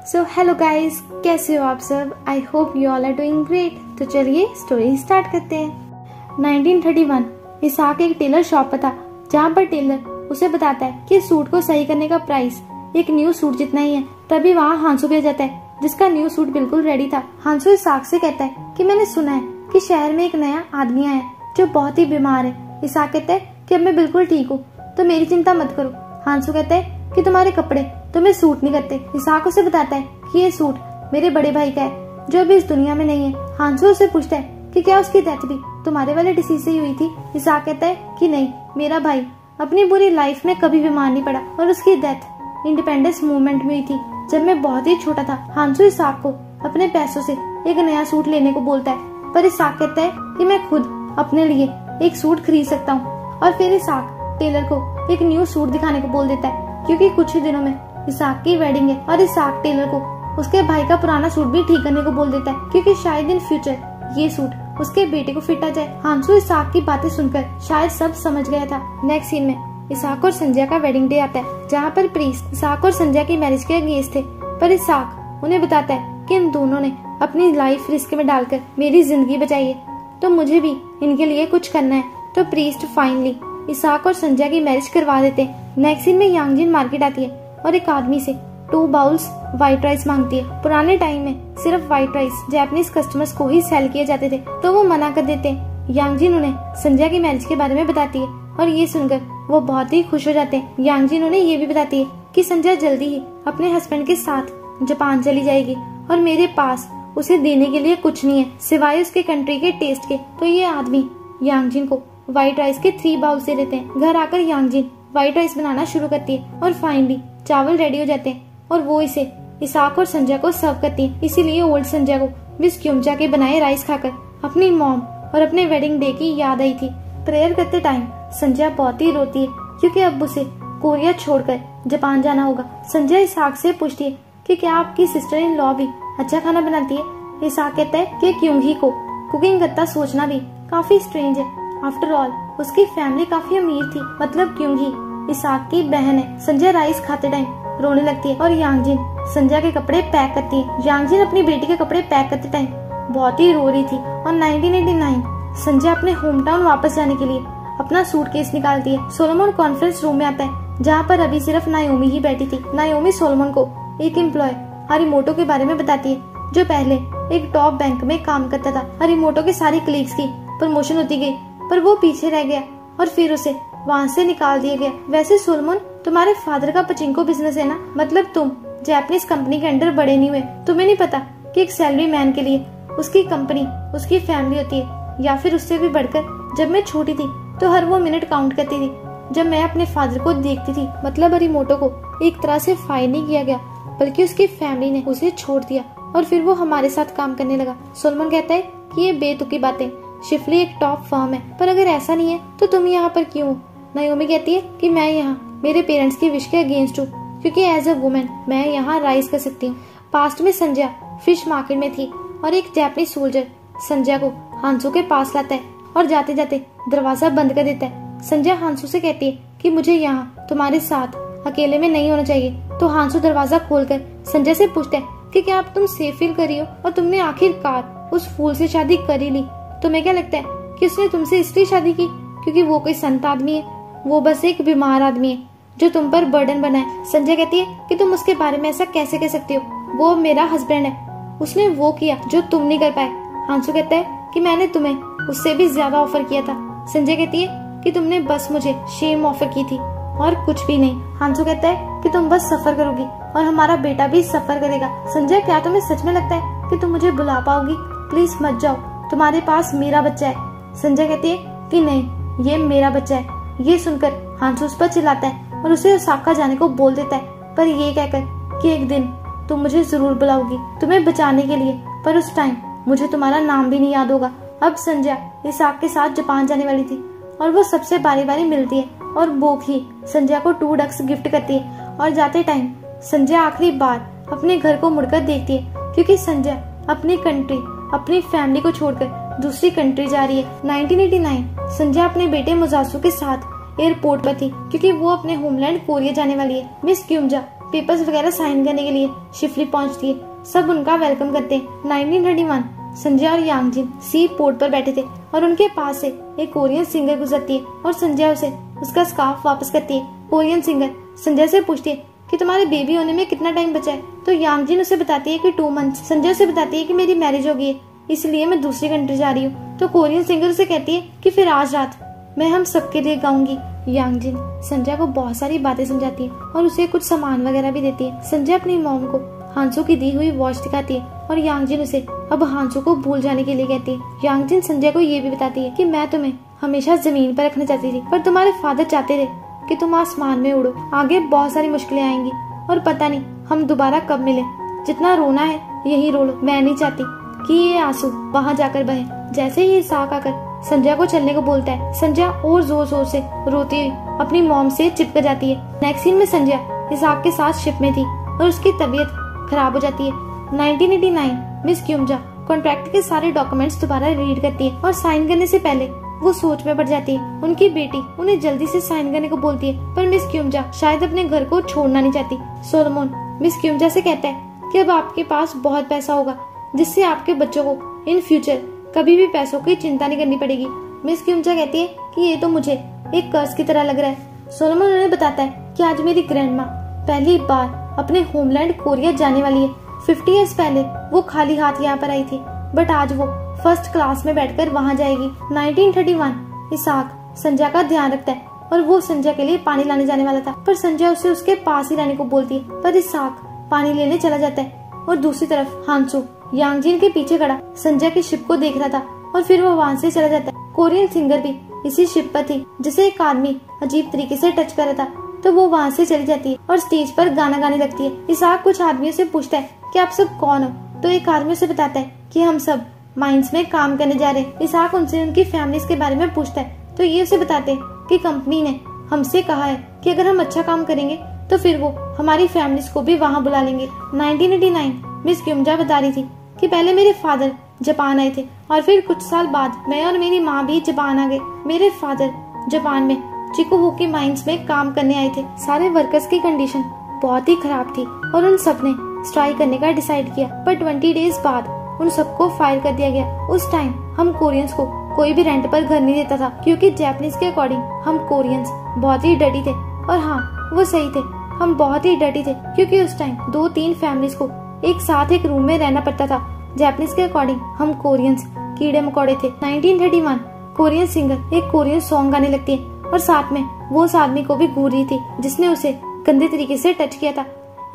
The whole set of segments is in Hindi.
सो हेलो गाइस, कैसे हो आप सब? I hope you all are doing great. तो चलिए स्टोरी स्टार्ट करते हैं। 1931 इसाक एक टेलर शॉप पर था, जहाँ पर टेलर उसे बताता है कि सूट को सही करने का प्राइस एक न्यू सूट जितना ही है। तभी वहाँ हांसू भी आ जाता है, जिसका न्यू सूट बिल्कुल रेडी था। हांसू इसाक से कहता है कि मैंने सुना है कि शहर में एक नया आदमी आया है जो बहुत ही बीमार है। इसाक कहता है कि अब मैं बिल्कुल ठीक हूँ, तो मेरी चिंता मत करो। हांसू कहता है कि तुम्हारे कपड़े तुम्हें सूट नहीं करते। इसाक उसे बताता है कि ये सूट मेरे बड़े भाई का है जो अभी इस दुनिया में नहीं है। हांसू उसे पूछता है कि क्या उसकी डेथ भी तुम्हारे वाले डिसीज से ही हुई थी? इसाक कहता है कि नहीं, मेरा भाई अपनी पूरी लाइफ में कभी बीमार नहीं पड़ा और उसकी डेथ इंडिपेंडेंस मूवमेंट में हुई थी जब मैं बहुत ही छोटा था। हांसू इसाक को अपने पैसों से एक नया सूट लेने को बोलता है, पर इसाक कहता है कि मैं खुद अपने लिए एक सूट खरीद सकता हूँ। और फिर इसाक टेलर को एक न्यू सूट दिखाने को बोल देता है, क्योंकि कुछ ही दिनों में इसाक की वेडिंग है। और इसाक टेलर को उसके भाई का पुराना सूट भी ठीक करने को बोल देता है, क्योंकि शायद इन फ्यूचर ये सूट उसके बेटे को फिट आ जाए। हांसू इसाक की बातें सुनकर शायद सब समझ गया था। नेक्स्ट सीन में इसाक और संजय का वेडिंग डे आता है, जहाँ पर प्रीस्ट इसाक और संजय की मैरिज के अगेंस्ट थे, पर इसाक उन्हें बताता है कि इन दोनों ने अपनी लाइफ रिस्क में डालकर मेरी जिंदगी बचाई है, तो मुझे भी इनके लिए कुछ करना है। तो प्रीस्ट फाइनली इसाक और संजय की मैरिज करवा देते हैं। नेक्स्ट सीन में यांगजिन मार्केट आती है और एक आदमी से 2 बाउल्स व्हाइट राइस मांगती है। पुराने टाइम में सिर्फ व्हाइट राइस जापानीज कस्टमर्स को ही सेल किए जाते थे, तो वो मना कर देते हैं। यांगजिन उन्हें संजय की मैरिज के बारे में बताती है और ये सुनकर वो बहुत ही खुश हो जाते हैं। यांगजिन उन्हें ये भी बताती है कि संजय जल्दी ही अपने हस्बैंड के साथ जापान चली जाएगी और मेरे पास उसे देने के लिए कुछ नहीं है सिवाय उसके कंट्री के टेस्ट के। तो ये आदमी यांगजिन को व्हाइट राइस के 3 बाउल्स दे देते हैं। घर आकर यांगजिन व्हाइट राइस बनाना शुरू करती है और फाइनली चावल रेडी हो जाते हैं और वो इसे इसाक और संजय को सर्व करती है। इसीलिए ओल्ड संजय को मिस क्योमचा के बनाए राइस खाकर अपनी मॉम और अपने वेडिंग डे की याद आई थी। प्रेयर करते टाइम संजय बहुत ही रोती है, क्योंकि अब उसे कोरिया छोड़कर जापान जाना होगा। संजय इसाक से पूछती है कि क्या आपकी सिस्टर इन लॉ भी अच्छा खाना बनाती है? इसाक कहता है कि क्योंगी को कुकिंग करता सोचना भी काफी स्ट्रेंज है। आफ्टर ऑल उसकी फैमिली काफी अमीर थी, मतलब क्योंगी इसाक की बहन है। संजय राइस खाते टाइम रोने लगती है और यांगजिन संजय के कपड़े पैक करती है। यांगजिन अपनी बेटी के कपड़े पैक करते टाइम बहुत ही रो रही थी। और 1989 संजय अपने होम टाउन वापस जाने के लिए अपना सूटकेस निकालती है। सोलोमन कॉन्फ्रेंस रूम में आता है, जहाँ पर अभी सिर्फ नायोमी ही बैठी थी। नायोमी सोलोमन को एक एम्प्लॉय हरिमोटो के बारे में बताती है, जो पहले एक टॉप बैंक में काम करता था। हरिमोटो के सारे कलीग्स की प्रमोशन होती गई, पर वो पीछे रह गया और फिर उसे वहाँ से निकाल दिया गया। वैसे सोलोमन, तुम्हारे फादर का पचिंको बिजनेस है ना, मतलब तुम जापानीज कंपनी के अंडर बड़े नहीं हुए। तुम्हें नहीं पता कि एक सैलरी मैन के लिए उसकी कंपनी उसकी फैमिली होती है, या फिर उससे भी बढ़कर। जब मैं छोटी थी तो हर वो मिनट काउंट करती थी जब मैं अपने फादर को देखती थी। मतलब हरिमोटो को एक तरह से फायर नहीं किया गया, बल्कि उसकी फैमिली ने उसे छोड़ दिया और फिर वो हमारे साथ काम करने लगा। सोलोमन कहता है कि ये बेतुकी बातें, शिफली एक टॉप फर्म है, पर अगर ऐसा नहीं है तो तुम यहाँ पर क्यों हो? नायोमी कहती है कि मैं यहाँ मेरे पेरेंट्स की विश के अगेंस्ट हूँ, क्योंकि एज अ वुमेन मैं यहाँ राइज कर सकती हूँ। पास्ट में संजय फिश मार्केट में थी और एक जापानीज सोल्जर संजय को हांसू के पास लाता है और जाते जाते दरवाजा बंद कर देता है। संजय हांसू से कहती है कि मुझे यहाँ तुम्हारे साथ अकेले में नहीं होना चाहिए। तो हांसू दरवाजा खोलकर संजय से पूछता है कि क्या आप तुम सेफ फील कर रही हो और तुमने आखिरकार उस फूल से शादी कर ही ली? तुम्हें क्या लगता है कि उसने तुमसे इसलिए शादी की क्योंकि वो कोई संत आदमी है? वो बस एक बीमार आदमी है जो तुम पर बर्डन बना है। संजय कहती है कि तुम उसके बारे में ऐसा कैसे कह सकती हो? वो मेरा हस्बैंड है, उसने वो किया जो तुम नहीं कर पाए। हांसू कहता है कि मैंने तुम्हें उससे भी ज्यादा ऑफर किया था। संजय कहती है कि तुमने बस मुझे शेम ऑफर की थी और कुछ भी नहीं। हांसू कहता है कि तुम बस सफर करोगी और हमारा बेटा भी सफर करेगा। संजय, क्या तुम्हें सच में लगता है कि तुम मुझे बुला पाओगी? प्लीज मत जाओ, तुम्हारे पास मेरा बच्चा है। संजय कहती है कि नहीं, ये मेरा बच्चा है। ये सुनकर हांसू उस पर चिल्लाता है और उसे ओसाका जाने को बोल देता है, पर ये कहकर कि एक दिन तुम मुझे जरूर बुलाओगी तुम्हें बचाने के लिए, पर उस टाइम मुझे तुम्हारा नाम भी नहीं याद होगा। अब संजय इसाक के साथ जापान जाने वाली थी और वो सबसे बारी बारी मिलती है और बोक ही संजय को 2 डक्स गिफ्ट करती है। और जाते टाइम संजय आखिरी बार अपने घर को मुड़कर देखती है, क्योंकि संजय अपनी कंट्री अपनी फैमिली को छोड़कर दूसरी कंट्री जा रही है। 1989 संजय अपने बेटे मुजासु के साथ एयरपोर्ट पर थी, क्योंकि वो अपने होमलैंड कोरिया जाने वाली है। मिस क्योमजा पेपर्स वगैरह साइन करने के लिए शिफली पहुंचती है। सब उनका वेलकम करते हैं। 1931 संजय और यांगजिन सी पोर्ट पर बैठे थे और उनके पास से एक कोरियन सिंगर गुजरती है और संजय उसे उसका स्कार्फ वापस करती है। कोरियन सिंगर संजय से पूछती है कि तुम्हारे बेबी होने में कितना टाइम बचा है, तो यांगजिन उसे बताती है कि 2 मंथ्स। संजय उसे बताती है कि मेरी मैरिज हो गई है, इसलिए मैं दूसरी कंट्री जा रही हूँ। तो कोरियन सिंगर उसे कहती है कि फिर आज रात मैं हम सबके लिए गाऊंगी। यांगजिन संजय को बहुत सारी बातें समझाती है और उसे कुछ सामान वगैरह भी देती है। संजय अपनी मॉम को हांसू की दी हुई वॉच दिखाती है और यांगजिन उसे अब हांसू को भूल जाने के लिए कहती है। यांगजिन संजय को ये भी बताती है कि मैं तुम्हें हमेशा जमीन पर रखना चाहती थी, पर तुम्हारे फादर चाहते थे कि तुम आसमान में उड़ो। आगे बहुत सारी मुश्किलें आएंगी और पता नहीं हम दोबारा कब मिले। जितना रोना है यही रो लो। मैं नहीं चाहती कि ये आंसू वहाँ जाकर बहे। जैसे ही इसाक आकर संजय को चलने को बोलता है, संजय और जोर जोर से रोती हुई अपनी मॉम से चिपक जाती है। नेक्स्ट सीन में संजय इसाक के साथ शिप में थी और उसकी तबीयत खराब हो जाती है। 1989 मिस क्यूमजा कॉन्ट्रैक्ट के सारे डॉक्यूमेंट्स दोबारा रीड करती है और साइन करने से पहले वो सोच में पड़ जाती है। उनकी बेटी उन्हें जल्दी से साइन करने को बोलती है, पर मिस क्यूमजा शायद अपने घर को छोड़ना नहीं चाहती। सोलोमन मिस क्यूमजा से कहता है कि अब आपके पास बहुत पैसा होगा, जिससे आपके बच्चों को इन फ्यूचर कभी भी पैसों की चिंता नहीं करनी पड़ेगी। मिस क्यूमजा कहती है कि ये तो मुझे एक कर्ज की तरह लग रहा है। सोलोमन उन्हें बताता है कि आज मेरी ग्रैंडमा पहली बार अपने होमलैंड कोरिया जाने वाली है। 50 इयर्स पहले वो खाली हाथ यहाँ पर आई थी, बट आज वो फर्स्ट क्लास में बैठकर वहाँ जाएगी। 1931 इसाक संजय का ध्यान रखता है और वो संजय के लिए पानी लाने जाने वाला था, पर संजय उसे उसके पास ही रहने को बोलती है, पर इसाक पानी लेने चला जाता है। और दूसरी तरफ हांसू यांगजिन के पीछे खड़ा संजय की शिप को देख रहा था और फिर वो वहाँ से चला जाता है। कोरियन सिंगर भी इसी शिप पर थी, जिसे एक आदमी अजीब तरीके से टच कर रहा था, तो वो वहाँ से चली जाती है और स्टेज पर गाना गाने लगती है। इसाक कुछ आदमियों से पूछता है कि आप सब कौन हो, तो एक आदमी उसे बताता है कि हम सब माइंस में काम करने जा रहे हैं। इसाक उनसे उनकी फैमिलीज के बारे में पूछता है, तो ये उसे बताते हैं कि कंपनी ने हमसे कहा है कि अगर हम अच्छा काम करेंगे तो फिर वो हमारी फैमिलीज को भी वहाँ बुला लेंगे। 1989 मिस क्यूमजा बता रही थी कि पहले मेरे फादर जापान आए थे और फिर कुछ साल बाद मैं और मेरी माँ भी जापान आ गए। मेरे फादर जापान में चिकुबुकी माइंस में काम करने आए थे। सारे वर्कर्स की कंडीशन बहुत ही खराब थी और उन सब ने स्ट्राइक करने का डिसाइड किया, पर 20 डेज बाद उन सबको फायर कर दिया गया। उस टाइम हम कोरियंस को कोई भी रेंट पर घर नहीं देता था, क्योंकि जापानीज के अकॉर्डिंग हम कोरियंस बहुत ही डर्टी थे। और हाँ, वो सही थे, हम बहुत ही डर्टी थे, क्योंकि उस टाइम 2-3 फैमिलीज को एक साथ एक रूम में रहना पड़ता था। जापानीज के अकॉर्डिंग हम कोरियंस कीड़े मकोड़े थे। 1931 कोरियन सिंगर एक कोरियन सॉन्ग गाने लगती है और साथ में वो उस आदमी को भी घूर रही थी जिसने उसे गंदे तरीके से टच किया था।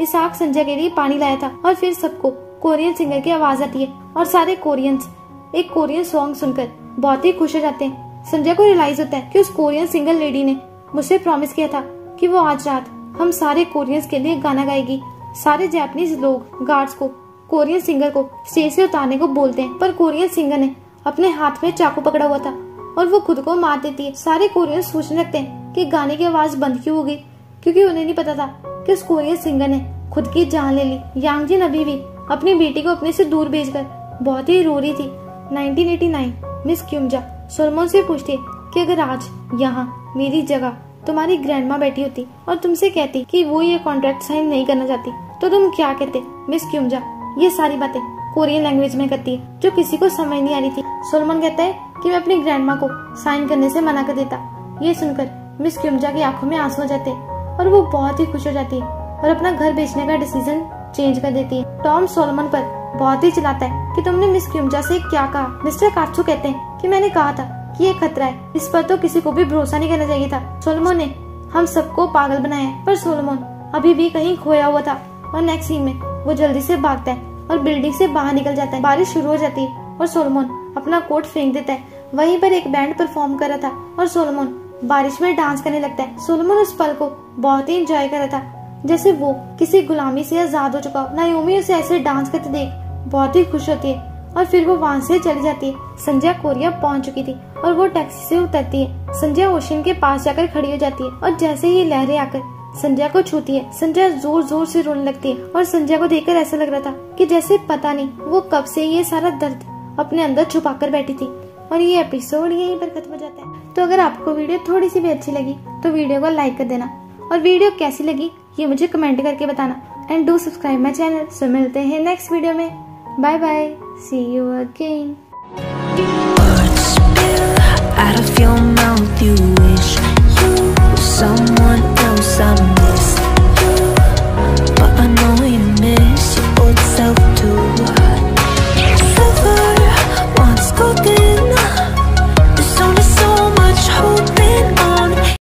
इसाक संजय के लिए पानी लाया था और फिर सबको कोरियन सिंगर की आवाज आती है और सारे कोरियंस एक कोरियन सॉन्ग सुनकर बहुत ही खुश हो जाते हैं। संजय को रियलाइज होता है कि उस कोरियन सिंगर लेडी ने मुझसे प्रॉमिस किया था कि वो आज रात हम सारे कोरियंस के लिए गाना गाएगी। सारे जापानीज लोग गार्ड्स को कोरियन सिंगर को स्टेज से उतारने को बोलते हैं, पर कोरियन सिंगर ने अपने हाथ में चाकू पकड़ा हुआ था और वो खुद को मार देती है। सारे कोरियन सोचने लगते हैं कि गाने की आवाज बंद क्यों हो गई, क्योंकि उन्हें नहीं पता था कि उस कोरियन सिंगर ने खुद की जान ले ली। यांगजिन अभी भी अपनी बेटी को अपने से दूर भेजकर बहुत ही रो रही थी। 1989 मिस क्यूमजा सोलोमन से पूछती है कि अगर आज यहाँ मेरी जगह तुम्हारी ग्रैंडमा बैठी होती और तुमसे कहती कि वो ये कॉन्ट्रैक्ट साइन नहीं करना चाहती, तो तुम क्या कहते? मिस क्यूमजा ये सारी बातें कोरियन लैंग्वेज में करती है जो किसी को समझ नहीं आ रही थी। सोलोमन कहता है कि मैं अपनी ग्रैंडमा को साइन करने से मना कर देता। ये सुनकर मिस क्यूमजा की आंखों में आंसू आ जाते हैं और वो बहुत ही खुश हो जाती है और अपना घर बेचने का डिसीजन चेंज कर देती है। टॉम सोलोमन पर बहुत ही चिल्लाता है कि तुमने मिस क्यूमजा से क्या कहा। मिस्टर कात्सू कहते हैं कि मैंने कहा था कि ये खतरा है, इस पर तो किसी को भी भरोसा नहीं करना चाहिए था। सोलोमन ने हम सबको पागल बनाया है, पर सोलोमन अभी भी कहीं खोया हुआ था। और नेक्स्ट सीन में वो जल्दी से भागता है और बिल्डिंग से बाहर निकल जाता है। बारिश शुरू हो जाती है और सोलोमन अपना कोट फेंक देता है। वहीं पर एक बैंड परफॉर्म कर रहा था और सोलोमन बारिश में डांस करने लगता है। सोलोमन उस पल को बहुत ही एंजॉय कर रहा था, जैसे वो किसी गुलामी से आजाद हो चुका हो। नायोमी उसे ऐसे डांस करते देख बहुत ही खुश होती है और फिर वो वहाँ से चली जाती है। संजय कोरिया पहुँच चुकी थी और वो टैक्सी से उतरती है। संजय ओशन के पास जाकर खड़ी हो जाती है और जैसे ही लहरें आकर संजय को छूती है, संजय जोर जोर से रोने लगती है और संजय को देखकर ऐसा लग रहा था कि जैसे पता नहीं वो कब से ये सारा दर्द अपने अंदर छुपा कर बैठी थी। और ये एपिसोड यहीं पर खत्म हो जाता है। तो अगर आपको वीडियो थोड़ी सी भी अच्छी लगी तो वीडियो को लाइक कर देना, और वीडियो कैसी लगी ये मुझे कमेंट करके बताना। And do subscribe my channel. So मिलते हैं नेक्स्ट वीडियो में। Bye bye, see you again.